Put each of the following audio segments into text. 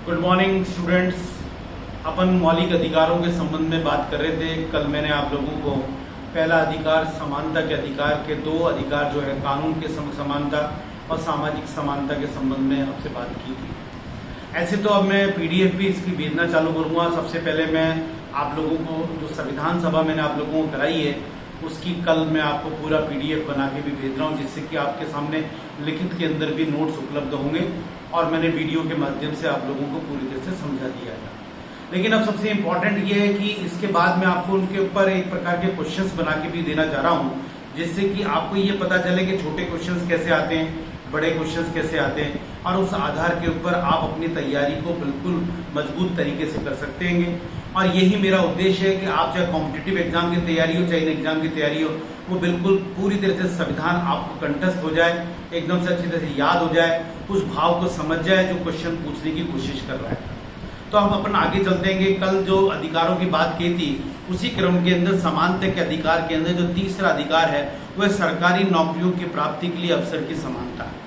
Good morning students. अपन मौलिक अधिकारों के संबंध में बात कर रहे थे। कल मैंने आप लोगों को पहला अधिकार समानता के अधिकार के दो अधिकार जो है कानून के समानता और सामाजिक समानता के संबंध में आपसे बात की थी। ऐसे तो अब मैं पीडीएफ भी इसकी भेजना चालू करूंगा। सबसे पहले मैं आप लोगों को जो संविधान सभा मैंने आप लोगों को कराई है उसकी कल मैं आपको पूरा पीडीएफ बना के भी भेज रहा हूँ, जिससे कि आपके सामने लिखित के अंदर भी नोट्स उपलब्ध होंगे और मैंने वीडियो के माध्यम से आप लोगों को पूरी तरह से समझा दिया है। लेकिन अब सबसे इम्पोर्टेंट ये है कि इसके बाद मैं आपको उनके ऊपर एक प्रकार के क्वेश्चंस बना के भी देना चाह रहा हूँ, जिससे कि आपको ये पता चले कि छोटे क्वेश्चंस कैसे आते हैं, बड़े क्वेश्चंस कैसे आते हैं, और उस आधार के ऊपर आप अपनी तैयारी को बिल्कुल मजबूत तरीके से कर सकते हैं। और यही मेरा उद्देश्य है कि आप चाहे कॉम्पिटिटिव एग्जाम की तैयारी हो चाहे इन एग्जाम की तैयारी हो, वो बिल्कुल पूरी तरह से संविधान आपको कंठस्थ हो जाए, एकदम से अच्छी तरह से याद हो जाए, उस भाव को समझ जाए जो क्वेश्चन पूछने की कोशिश कर रहा है। तो हम अपन आगे चलते हैं। कल जो अधिकारों की बात की थी उसी क्रम के अंदर समानता के अधिकार के अंदर जो तीसरा अधिकार है वह सरकारी नौकरियों की प्राप्ति के लिए अवसर की समानता है।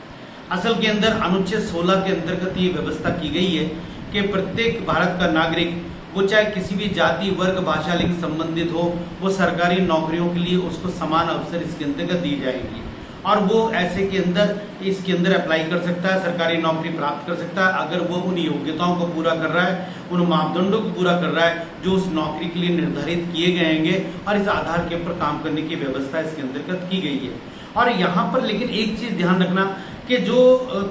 असल के अंदर अनुच्छेद 16 के अंतर्गत ये व्यवस्था की गई है कि प्रत्येक भारत का नागरिक, वो चाहे किसी भी जाति वर्ग भाषा लिंग संबंधित हो, वो सरकारी नौकरियों के लिए उसको समान अवसर इसके अंतर्गत दी जाएगी और वो ऐसे के अंदर इसके अंदर अप्लाई कर सकता है, सरकारी नौकरी प्राप्त कर सकता है अगर वो उन योग्यताओं को पूरा कर रहा है, उन मापदंडों को पूरा कर रहा है जो उस नौकरी के लिए निर्धारित किए गए होंगे, और इस आधार के ऊपर काम करने की व्यवस्था इसके अंतर्गत की गई है। और यहाँ पर लेकिन एक चीज ध्यान रखना कि जो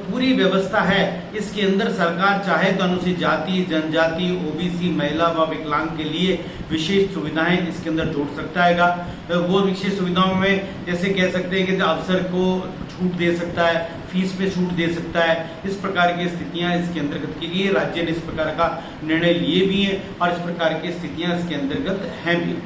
पूरी व्यवस्था है इसके अंदर सरकार चाहे तो अनुसूचित जाति, जनजाति, ओबीसी, महिला व विकलांग के लिए विशेष सुविधाएं इसके अंदर जोड़ सकता है। वो विशेष सुविधाओं में जैसे कह सकते हैं कि अफसर को छूट दे सकता है, फीस पे छूट दे सकता है, इस प्रकार की स्थितियां इसके अंतर्गत की गई है। राज्य ने इस प्रकार का निर्णय लिए भी है और इस प्रकार की स्थितियां इसके अंतर्गत हैं भी।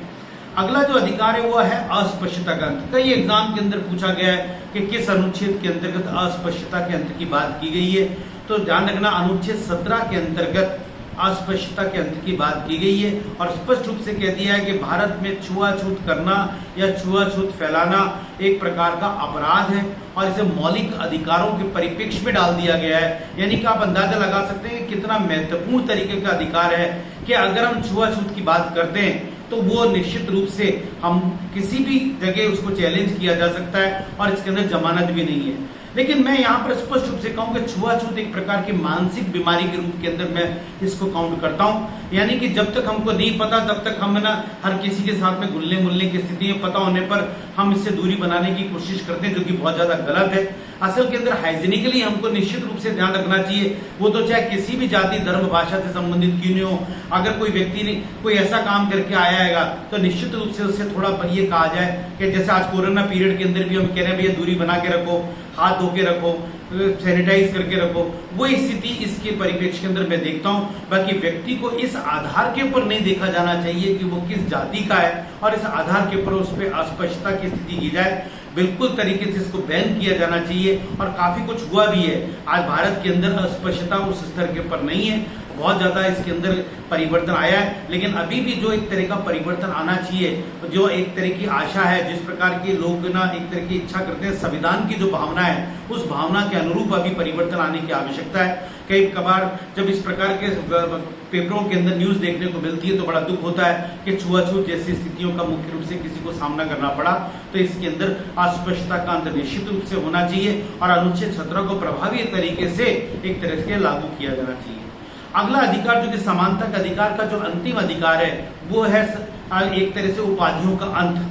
अगला जो अधिकार है वो है अस्पष्टता का अंत। कई एग्जाम के अंदर पूछा गया है कि किस अनुच्छेद के अंतर्गत अस्पष्टता के अंत की बात की गई है। तो ध्यान रखना अनुच्छेद 17 के अंतर्गत अस्पष्टता के अंत की बात की गई है और स्पष्ट रूप से कह दिया है कि भारत में छुआछूत करना या छुआछूत फैलाना एक प्रकार का अपराध है और इसे मौलिक अधिकारों के परिप्रेक्ष्य में डाल दिया गया है। यानी कि आप अंदाजा लगा सकते हैं कितना महत्वपूर्ण तरीके का अधिकार है कि अगर हम छुआछूत की बात करते हैं तो वो निश्चित रूप से हम किसी भी जगह उसको चैलेंज किया जा सकता है और इसके अंदर जमानत भी नहीं है। लेकिन मैं यहाँ पर स्पष्ट रूप से कहूँ कि छुआछूत एक प्रकार की मानसिक बीमारी के रूप के अंदर मैं इसको काउंट करता हूँ। यानी कि जब तक हमको नहीं पता तब तक हम ना हर किसी के साथ में घुलने मिलने की स्थिति में, पता होने पर हम इससे दूरी बनाने की कोशिश करते हैं, जो कि बहुत ज्यादा गलत है। असल के अंदर हाइजीनिकली हमको निश्चित रूप से ध्यान रखना चाहिए, वो तो चाहे किसी भी जाति धर्म भाषा से संबंधित क्यों नहीं हो। अगर कोई व्यक्ति ने कोई ऐसा काम करके आया है तो निश्चित रूप से उससे थोड़ा ये कहा जाए कि जैसे आज कोरोना पीरियड के अंदर भी हम कह रहे हैं भैया दूरी बना के रखो, हाथ धो के रखो, सैनिटाइज करके रखो, वो स्थिति इसके परिप्रेक्ष्य के अंदर मैं देखता हूँ। बाकी व्यक्ति को इस आधार के ऊपर नहीं देखा जाना चाहिए कि वो किस जाति का है और इस आधार के ऊपर उस पर अस्पष्टता की स्थिति की जाए। बिल्कुल तरीके से इसको बैन किया जाना चाहिए और काफी कुछ हुआ भी है। आज भारत के अंदर अस्पष्टता उस स्तर के ऊपर नहीं है, बहुत ज्यादा इसके अंदर परिवर्तन आया है। लेकिन अभी भी जो एक तरह का परिवर्तन आना चाहिए, जो एक तरह की आशा है, जिस प्रकार के लोग ना एक तरह की इच्छा करते हैं, संविधान की जो भावना है उस भावना के अनुरूप अभी परिवर्तन आने की आवश्यकता है। कई कबार जब इस प्रकार के पेपरों के अंदर न्यूज देखने को मिलती है तो बड़ा दुख होता है कि छुआछूत जैसी स्थितियों का मुख्य रूप से किसी को सामना करना पड़ा। तो इसके अंदर अस्पष्टता का अंत निश्चित रूप से होना चाहिए और अनुच्छेद 17 को प्रभावी तरीके से एक तरह से लागू किया जाना चाहिए। अगला अधिकार जो कि समानता का अधिकार का जो अंतिम अधिकार है वो है एक तरह से उपाधियों का अंत।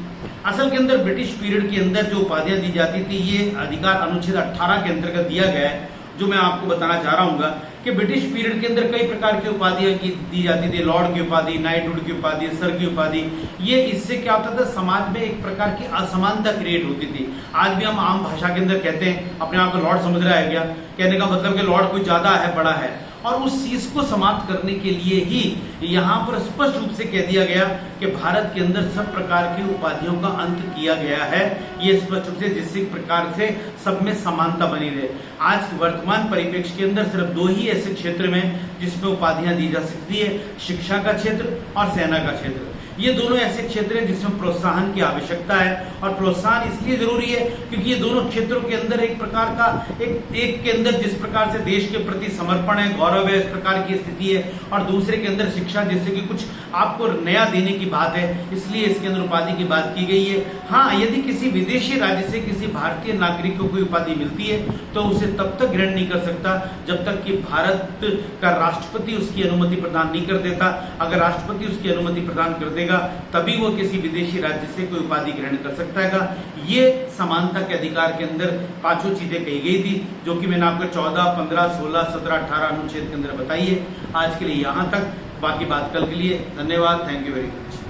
असल के अंदर ब्रिटिश पीरियड के अंदर जो उपाधियां दी जाती थी ये अधिकार अनुच्छेद 18 के अंतर्गत दिया गया है, जो मैं आपको बताना चाह रहा हूँ कि ब्रिटिश पीरियड के अंदर कई प्रकार की उपाधियां दी जाती थी, लॉर्ड की उपाधि, नाइटहुड की उपाधि, सर की उपाधि। ये इससे क्या होता था, समाज में एक प्रकार की असमानता क्रिएट होती थी। आज भी हम आम भाषा के अंदर कहते हैं अपने आप को लॉर्ड समझ रहा है क्या, कहने का मतलब कि लॉर्ड कोई ज्यादा है, बड़ा है। और उस चीज को समाप्त करने के लिए ही यहाँ पर स्पष्ट रूप से कह दिया गया कि भारत के अंदर सब प्रकार की उपाधियों का अंत किया गया है। ये स्पष्ट रूप से जिस प्रकार से सब में समानता बनी रहे। आज वर्तमान परिप्रेक्ष्य के अंदर सिर्फ दो ही ऐसे क्षेत्र में जिसमें उपाधियां दी जा सकती है, शिक्षा का क्षेत्र और सेना का क्षेत्र। ये दोनों ऐसे क्षेत्र हैं जिसमें प्रोत्साहन की आवश्यकता है, और प्रोत्साहन इसलिए जरूरी है क्योंकि ये दोनों क्षेत्रों के अंदर एक प्रकार का एक के अंदर जिस प्रकार से देश के प्रति समर्पण है, गौरव है, इस प्रकार की स्थिति है, और दूसरे के अंदर शिक्षा जैसे कि कुछ आपको नया देने की बात है, इसलिए इसके अंदर उपाधि की बात की गई है। हाँ, यदि किसी विदेशी राज्य से किसी भारतीय नागरिक को कोई उपाधि मिलती है तो उसे तब तक ग्रहण नहीं कर सकता जब तक कि भारत का राष्ट्रपति उसकी अनुमति प्रदान नहीं कर देता। अगर राष्ट्रपति उसकी अनुमति प्रदान कर देगा तभी वो किसी विदेशी राज्य से कोई उपाधि ग्रहण कर सकता है। ये समानता के अधिकार के अंदर पांचों चीजें कही गई थी, जो कि मैंने आपको 14, 15, 16, 17, 18 अनुच्छेद के अंदर बताई है। आज के लिए यहाँ तक, बाकी बात कल के लिए। धन्यवाद। Thank you very much.